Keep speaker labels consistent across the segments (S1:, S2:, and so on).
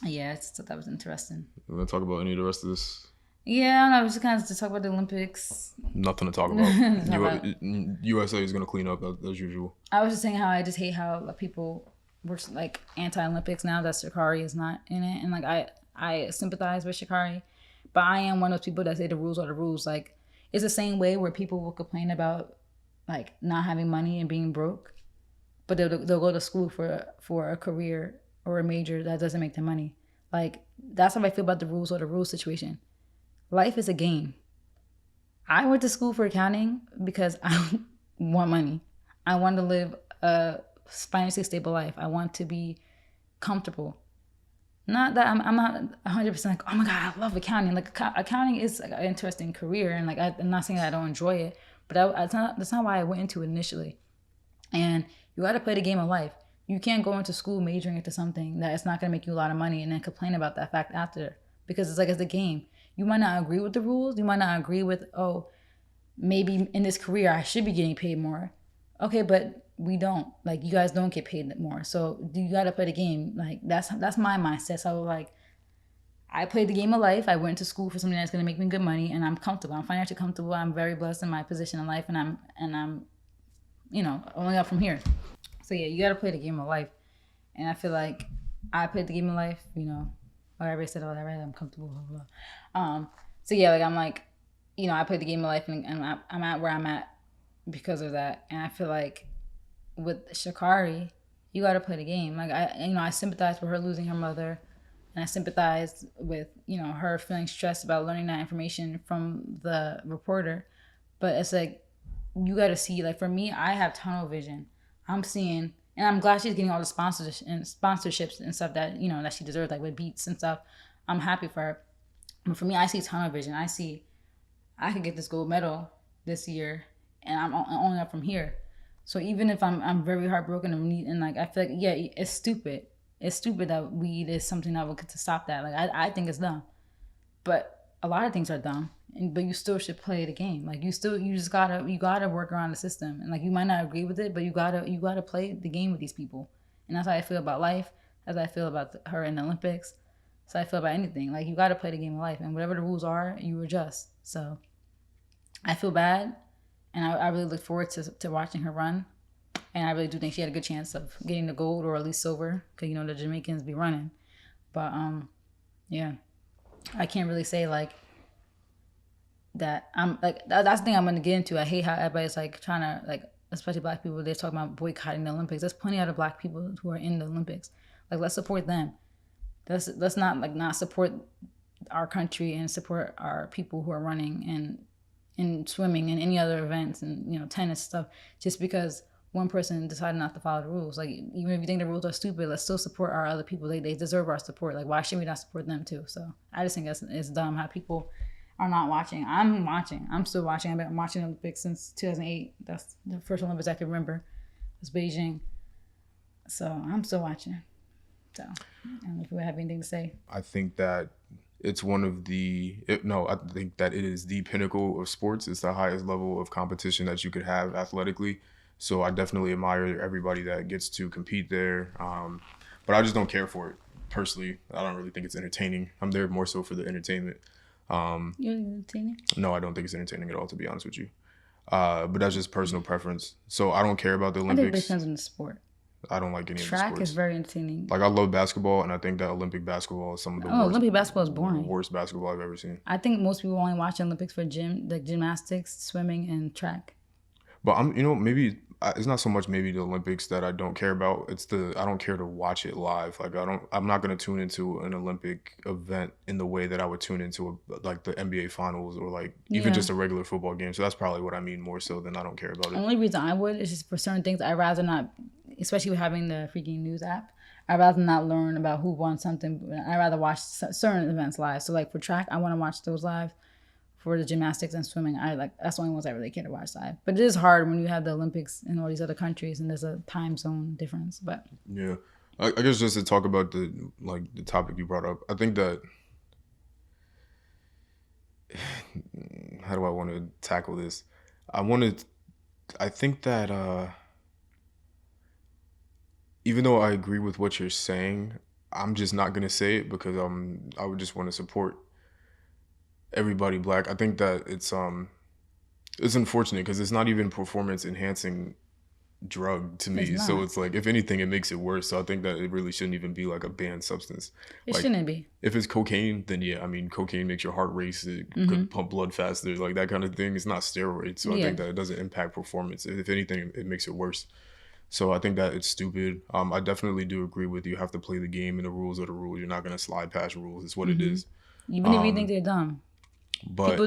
S1: Yeah, that was interesting.
S2: You want to talk about any of the rest of this?
S1: Yeah, I don't know. I was just kind of to talk about the Olympics.
S2: Nothing to talk about.
S1: Talk about.
S2: USA is going to clean up as usual.
S1: I was just saying how I just hate how people were like anti-Olympics now that Sha'Carri is not in it, and like I sympathize with Sha'Carri, but I am one of those people that say the rules are the rules. Like it's the same way where people will complain about like not having money and being broke, but they'll go to school for a career or a major that doesn't make them money. Like that's how I feel about the rules or the rules situation. Life is a game. I went to school for accounting because I want money. I want to live a financially stable life. I want to be comfortable. Not that I'm not 100% like, oh my God, I love accounting. Like, accounting is like an interesting career. And like, I'm not saying that I don't enjoy it, but that's not why I went into it initially. And you got to play the game of life. You can't go into school majoring into something that it's not going to make you a lot of money and then complain about that fact after. Because it's like, it's a game. You might not agree with the rules. You might not agree with, oh, maybe in this career I should be getting paid more. Okay, but we don't. Like you guys don't get paid more. So you got to play the game. Like that's my mindset. So like I played the game of life. I went to school for something that's going to make me good money, and I'm comfortable. I'm financially comfortable. I'm very blessed in my position in life, and I'm only up from here. So yeah, you got to play the game of life. And I feel like I played the game of life. Whatever I said, whatever I'm comfortable. Blah, blah. So yeah, like I'm like, I played the game of life, and I'm at where I'm at because of that. And I feel like with Sha'Carri, you got to play the game. Like I sympathize with her losing her mother, and I sympathize with her feeling stressed about learning that information from the reporter. But it's like you got to see. Like for me, I have tunnel vision. I'm seeing, and I'm glad she's getting all the sponsorships and stuff that that she deserves, like with Beats and stuff. I'm happy for her. But for me, I see tunnel vision. I see I could get this gold medal this year, and I'm only up from here. So even if I'm very heartbroken and like I feel like yeah, it's stupid. It's stupid that weed is something that will get to stop that. Like I think it's dumb, but a lot of things are dumb. But you still should play the game. Like you just gotta work around the system. And like you might not agree with it, but you gotta play the game with these people. And that's how I feel about life. That's how I feel about her in the Olympics. So I feel about anything. Like you gotta play the game of life, and whatever the rules are, you adjust. So I feel bad, and I really look forward to watching her run. And I really do think she had a good chance of getting the gold or at least silver, because the Jamaicans be running. But yeah, I can't really say like that. I'm like that's the thing I'm gonna get into. I hate how everybody's like trying to like, especially black people. They're talking about boycotting the Olympics. There's plenty of other black people who are in the Olympics. Like let's support them. Let's not like not support our country and support our people who are running and in swimming and any other events and tennis stuff just because one person decided not to follow the rules. Like even if you think the rules are stupid, let's still support our other people. They deserve our support. Like why should we not support them too? So I just think it's dumb how people are not watching. I'm watching. I'm still watching. I've been watching the Olympics since 2008. That's the first Olympics I can remember. It was Beijing. So I'm still watching. So I don't know if you have anything to say.
S2: I think that it's one of I think that it is the pinnacle of sports. It's the highest level of competition that you could have athletically. So I definitely admire everybody that gets to compete there. But I just don't care for it personally. I don't really think it's entertaining. I'm there more so for the entertainment.
S1: You're entertaining?
S2: No, I don't think it's entertaining at all, to be honest with you. But that's just personal preference. So I don't care about the Olympics.
S1: I think it depends on the sport.
S2: I don't like any of the
S1: Track
S2: sports.
S1: is very entertaining.
S2: Like I love basketball, and I think that Olympic basketball is some of the
S1: Olympic basketball is boring.
S2: Worst basketball I've ever seen.
S1: I think most people only watch Olympics for gymnastics, swimming, and track.
S2: But maybe it's not so much maybe the Olympics that I don't care about. It's I don't care to watch it live. Like I'm not gonna tune into an Olympic event in the way that I would tune into like the NBA finals or like even just a regular football game. So that's probably what I mean more so than I don't care about it.
S1: The only reason I would is just for certain things I'd rather not, especially with having the freaking news app. I'd rather not learn about who won something. I'd rather watch certain events live. So like for track, I want to watch those live. For the gymnastics and swimming, that's the only ones I really care to watch live. But it is hard when you have the Olympics in all these other countries and there's a time zone difference. But
S2: yeah, I guess just to talk about the topic you brought up, I think that how do I want to tackle this? I think that even though I agree with what you're saying, I'm just not gonna say it because I would just want to support everybody black. I think that it's unfortunate because it's not even performance enhancing drug to
S1: It's
S2: me. So
S1: not.
S2: it's like, if anything, it makes it worse. So I think that it really shouldn't even be like a banned substance.
S1: It
S2: Like,
S1: shouldn't be.
S2: if it's cocaine, then yeah, I mean, cocaine makes your heart race. It
S1: Mm-hmm.
S2: could pump blood faster, like that kind of thing. It's not steroids. So I
S1: Yeah.
S2: think that it doesn't impact performance. If anything, it makes it worse. So I think that it's stupid. I definitely do agree with you. You have to play the game, and the rules are the rules. You're not gonna slide past rules. It's what it is.
S1: Even if you think they're dumb.
S2: But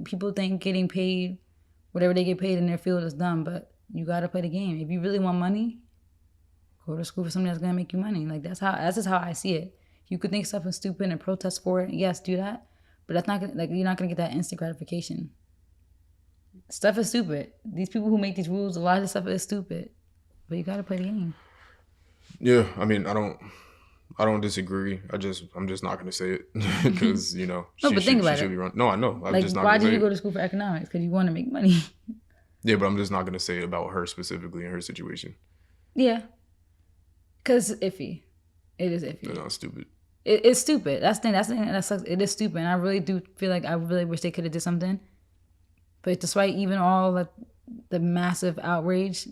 S1: People think getting paid whatever they get paid in their field is dumb, but you gotta play the game. If you really want money, go to school for something that's gonna make you money. Like that's just how I see it. You could think stuff is stupid and protest for it. Yes, do that. But that's not gonna, like, you're not gonna get that instant gratification. Stuff is stupid. These people who make these rules, a lot of this stuff is stupid. But you gotta play the game.
S2: yeah, I mean, I don't disagree. I'm just not gonna say it because
S1: No, but think about
S2: she should
S1: it.
S2: be run. No, I know. I'm
S1: Like,
S2: just not
S1: why
S2: gonna
S1: did
S2: say
S1: you go
S2: it.
S1: to school for economics? Because you want to make money.
S2: Yeah, but I'm just not gonna say it about her specifically in her situation.
S1: Yeah. Because iffy. It is iffy.
S2: That's not stupid.
S1: It's stupid. That's the thing that sucks. It is stupid. And I really do feel like I really wish they could have did something. But despite even all the massive outrage,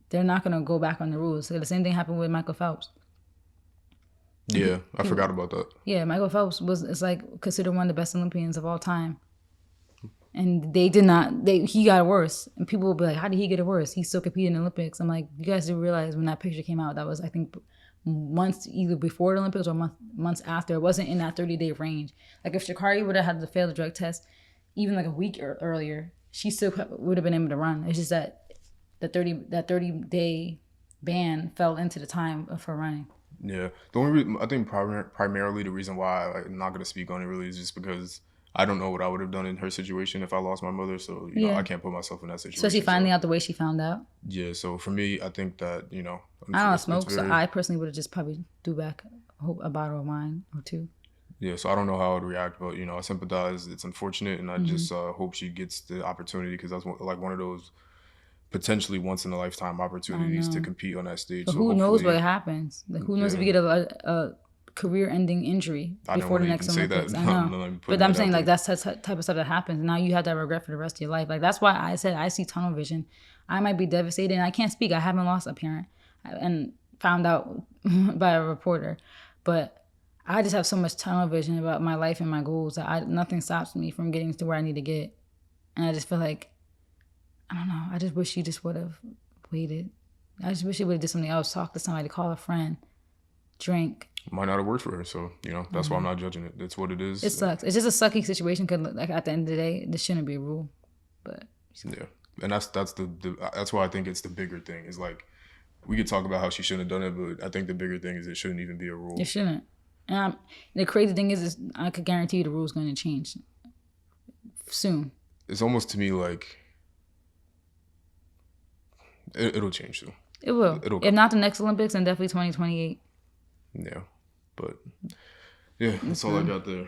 S1: they're not going to go back on the rules. So the same thing happened with Michael Phelps.
S2: Yeah, I forgot about that.
S1: Yeah, Michael Phelps it's like considered one of the best Olympians of all time. And they did not, he got worse. And people will be like, how did he get it worse? He still competed in the Olympics. I'm like, you guys do realize when that picture came out, that was, I think, months either before the Olympics or months after. It wasn't in that 30-day range. Like, if Sha'Carri would have had to fail the drug test even like a week earlier, she still would have been able to run. It's just that that 30-day ban fell into the time of her running.
S2: Yeah, the only reason, I think primarily the reason why I'm not gonna speak on it really is just because I don't know what I would have done in her situation if I lost my mother. So you know, I can't put myself in that situation.
S1: Especially finding out the way she found out.
S2: Yeah, so for me, I think that, you know,
S1: I don't smoke, so I personally would have just probably threw back a bottle of wine or two.
S2: Yeah, so I don't know how I would react, but you know, I sympathize. It's unfortunate, and I just hope she gets the opportunity because that's like one of those potentially once in a lifetime opportunities to compete on that stage.
S1: But
S2: so
S1: who knows what happens? Like, who knows if you get a career-ending injury before the next Olympics? I know, but I'm saying like that's the type of stuff that happens. Now you have that regret for the rest of your life. Like, that's why I said I see tunnel vision. I might be devastated, and I can't speak. I haven't lost a parent, and found out by a reporter, but I just have so much tunnel vision about my life and my goals that nothing stops me from getting to where I need to get. And I just feel like, I don't know, I just wish you just would have waited. I just wish you would have did something else, talk to somebody, call a friend, drink.
S2: Might not have worked for her, so you know that's why I'm not judging it. It's what it is.
S1: It sucks. It's just a sucky situation because, like, at the end of the day, this shouldn't be a rule. But
S2: yeah, and that's why I think it's the bigger thing. Is like, we could talk about how she shouldn't have done it, but I think the bigger thing is it shouldn't even be a rule.
S1: It shouldn't. And the crazy thing is I could guarantee you the rule's going to change soon.
S2: It's almost to me like it'll change soon.
S1: It will. If not the next Olympics, then definitely 2028.
S2: Yeah, but yeah, that's all I got there.